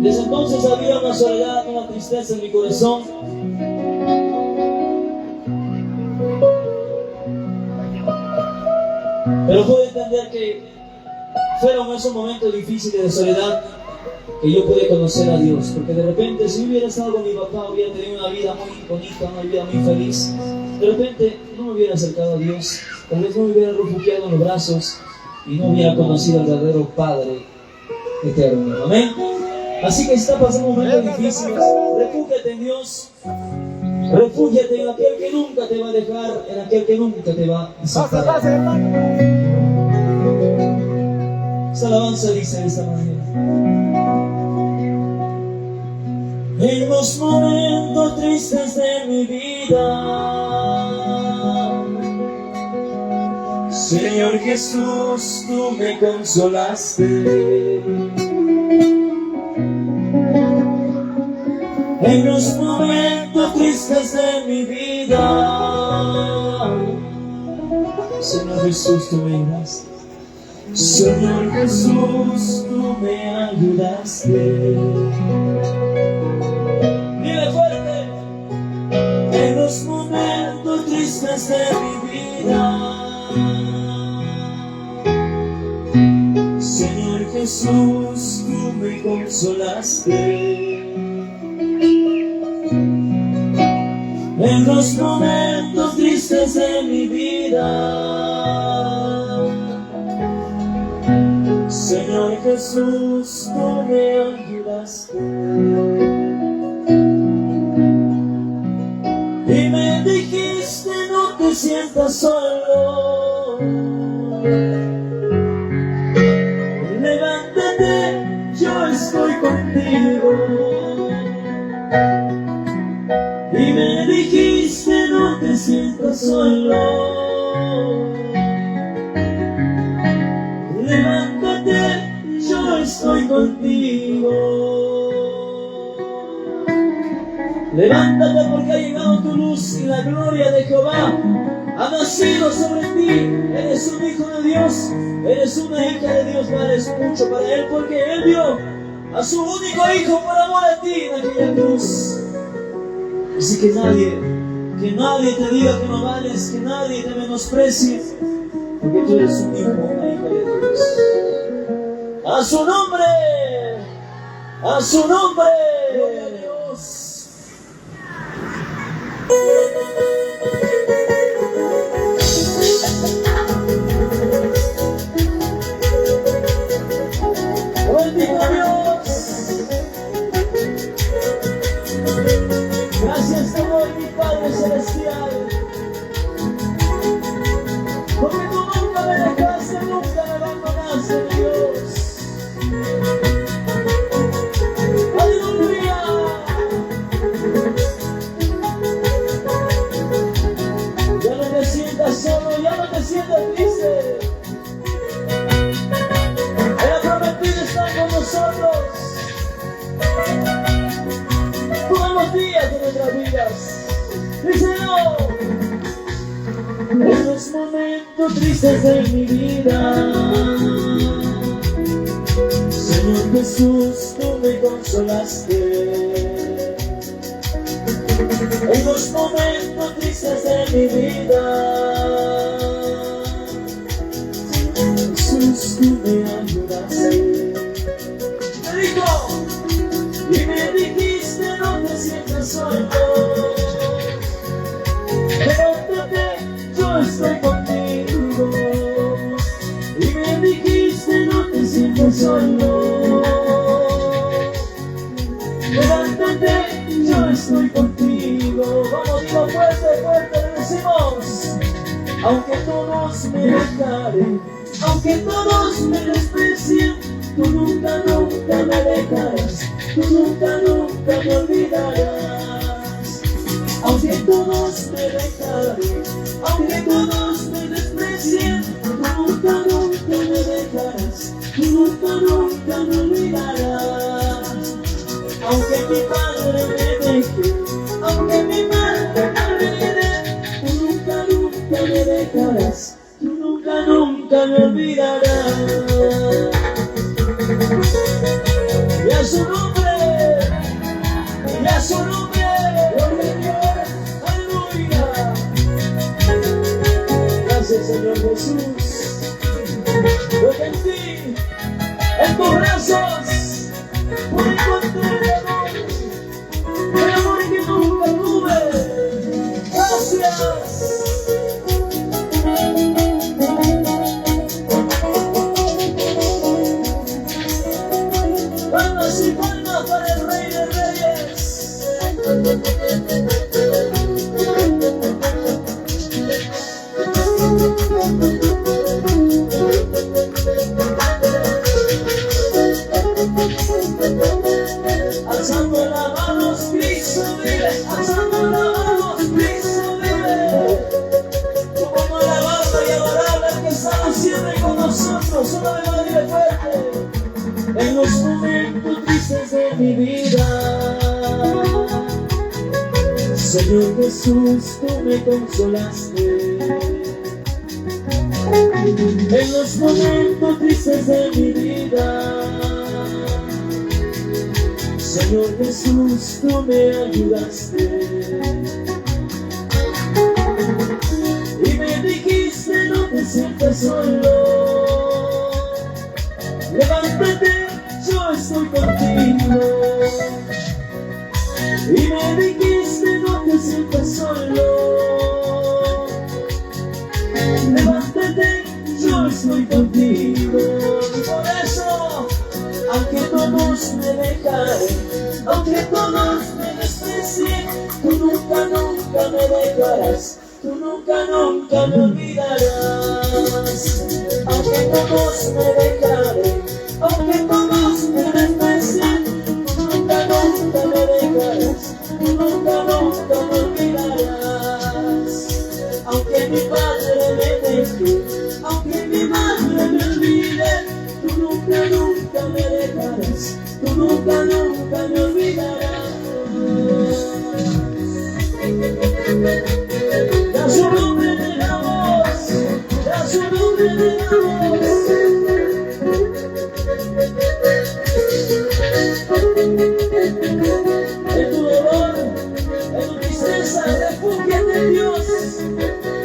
Desde entonces había una soledad, una tristeza en mi corazón. Pero puedo entender que fueron esos momentos difíciles de soledad que yo pude conocer a Dios. Porque de repente, si hubiera estado con mi papá, hubiera tenido una vida muy bonita, una vida muy feliz. De repente no me hubiera acercado a Dios, tal vez no me hubiera refugiado en los brazos y no hubiera conocido al verdadero Padre eterno. Amén. Así que si está pasando momentos difíciles, refúgiate en Dios. Refúgiate en aquel que nunca te va a dejar, en aquel que nunca te va a separar. Esta alabanza dice de esta manera: en los momentos tristes de mi vida, Señor Jesús, tú me consolaste. En los momentos tristes de mi vida, Señor Jesús, tú me ayudaste. Señor Jesús, tú me ayudaste. Dile fuerte. En los momentos tristes de mi vida, Señor Jesús, tú me consolaste. En los momentos tristes de mi vida, Señor Jesús, tú me ayudaste. Y me dijiste, no te sientas solo, levántate, yo estoy contigo. Y me dijiste, no te sientas solo, levántate, yo estoy contigo. Levántate porque ha llegado tu luz y la gloria de Jehová ha nacido sobre ti. Eres un hijo de Dios, eres una hija de Dios. Vales mucho para Él porque Él dio a su único hijo por amor a ti en aquella cruz. Así que nadie te diga que no vales, que nadie te menosprecie, porque tú eres un hijo, una hija de Dios. A su nombre, a su nombre, gloria a Dios. Bendigo a Dios. Gracias te doy, mi Padre Celestial, porque tú nunca me dejaste, nunca me abandonaste, mi Dios. Aleluya. Ya no te sientas solo, ya no te sientas triste. Él ha prometido estar con nosotros todos los días de nuestras vidas. Díselo. En los momentos tristes de mi vida, Señor Jesús, tú me consolaste. En los momentos tristes de mi vida, Jesús, tú me ayudaste. Me dijo, y me dijiste, no te sientas solo, levántate, yo estoy contigo. Y me dijiste, no te sientas solo, levántate, yo estoy contigo. Vamos, digo fuerte, fuerte, le decimos: aunque todos me dejaren, aunque todos me desprecien, tú nunca, nunca me dejarás, tú nunca, nunca me olvidarás. Aunque todos me dejaren, aunque todos me desprecien, tú nunca, nunca me dejarás, tú nunca, nunca me olvidarás. Aunque mi padre me deje, aunque mi madre me olvide, tú nunca, nunca me dejarás, tú nunca, nunca me olvidarás. Jesús. Porque en ti, en tus brazos, puedo encontrar el amor que nunca tuve. Gracias. Palmas y palmas para el Rey de Reyes. Alzando las manos, Cristo vive. Alzando las manos, Cristo vive. Como alabanza y adorable al que está siempre con nosotros. Solo de manera fuerte. En los momentos tristes de mi vida, Señor Jesús, tú me consolaste. En los momentos tristes de mi vida, Señor Jesús, tú me ayudaste. Y me dijiste, no te sientas solo. Levántate, yo estoy contigo. Y me dijiste, no te sientas solo. Levántate, yo estoy contigo. Y por eso, aunque todos me dejaron, aunque todos me desprecien, tú nunca, nunca me dejarás. Tú nunca, nunca me olvidarás. Aunque todos me dejaron, aunque todos me desprecien, tú nunca, nunca me dejarás. Tú nunca, nunca me olvidarás. Aunque mi padre me deje, aunque mi madre me olvide, tú nunca, nunca me dejarás. Tú nunca, nunca me olvidarás. Da su nombre de la voz, da su nombre de la voz. En tu dolor, en tu tristeza, refúgiate en Dios,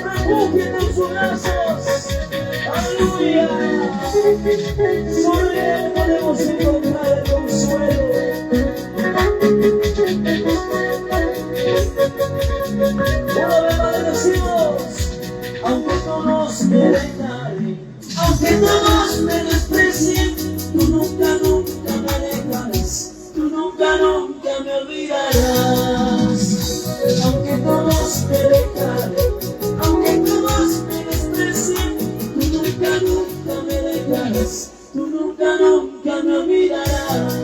refúgiate en sus brazos. Aleluya. Solo en Él podemos encontrar el consuelo. Una vez más decimos, aunque todos me dejaren, aunque todos me desprecien, tú nunca, nunca me dejarás. Tú nunca, nunca me olvidarás. Aunque todos me dejaren, aunque todos me desprecien, tú nunca, nunca me dejarás. Tú nunca, nunca me olvidarás.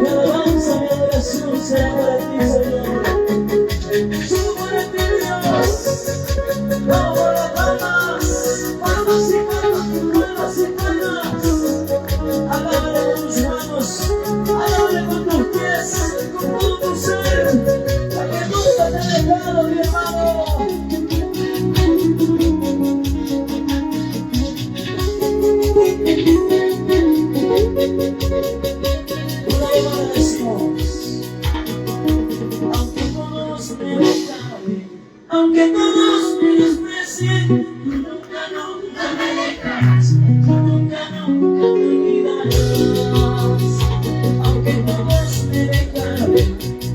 Mi alabanza, mi adoración será para ti, Señor. Solo para ti, Dios. No por las palmas, palmas y palmas, palmas y palmas. Alábale con tus manos, alábale con tus pies, con todo tu ser, porque nunca te he dejado, mi hermano. Una vez más decimos, aunque todos me dejaron, aunque todos me desprecien, tú nunca, nunca me dejarás. Tú nunca, nunca me olvidarás. Aunque todos me dejaron,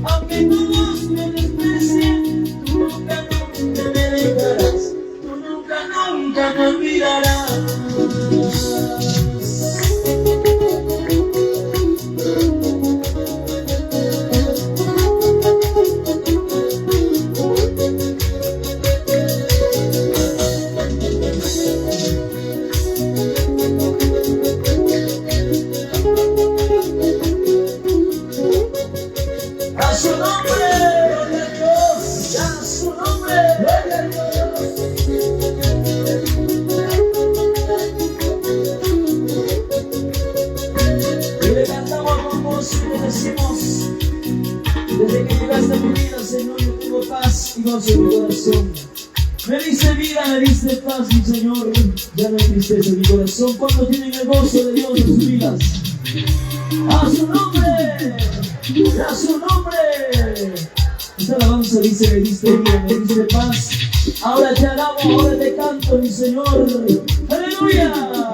aunque todos me desprecien, tú nunca, nunca me dejarás. Tú nunca, nunca me olvidarás. A su nombre, gloria a Dios, a su nombre, gloria a Dios. Y le cantamos con voz y le decimos, desde que llegaste a mi vida, Señor, yo tengo paz y gozo en mi corazón. Me diste vida, me diste paz, mi Señor. Ya no hay tristeza en mi corazón. ¿Cuántos tienen el gozo de Dios en sus vidas? ¡A su nombre! ¡A su nombre! Esta alabanza dice: me diste vida, me diste paz. Ahora te alabo, ahora te canto, mi Señor. ¡Aleluya!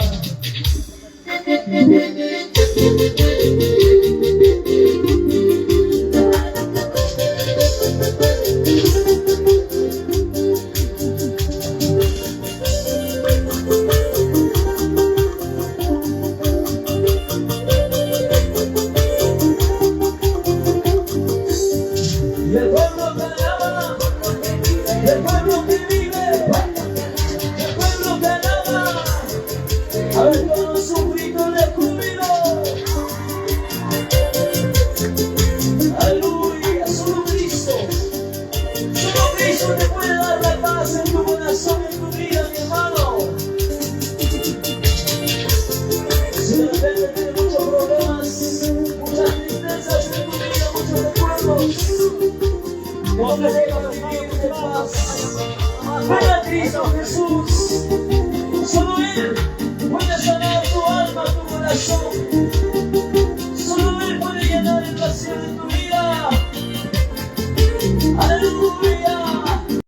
Y el pueblo que alaba, el pueblo que vive, el pueblo que alaba, a ver todos un grito de júbilo. Aleluya, solo Cristo te puede dar la paz en tu corazón, en tu vida, mi hermano. Si de repente tienes muchos problemas, muchas tristezas en tu vida, muchos recuerdos, no te dejes vivir de paz. Ven a Cristo Jesús, solo Él